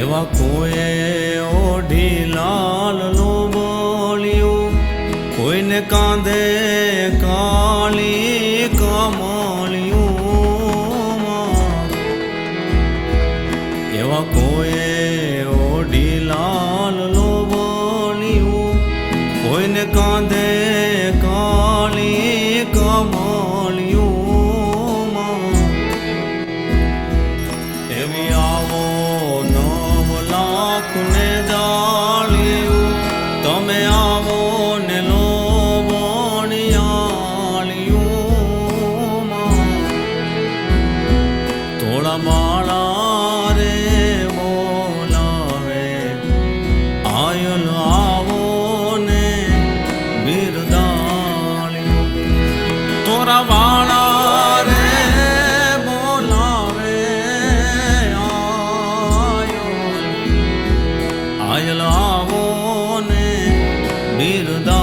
એવા કોઈએ ઓઢી લાલનું બોલ્યું, કોઈને કાંધે કાળી કમળિયું. એવા કોઈએ ઓઢી લાલનું બોલ્યું, કોઈને કાંધે કાળી કમળિયું. એવી આવો ને જાળ્યું, તમે આવો ને લો વણિયાળ્યું. થોડા માળા રે બોલાવે, આયલ આવો ને બિરદાળ્યું. થોડા વાળા રે આયલ આવો ને બિરદા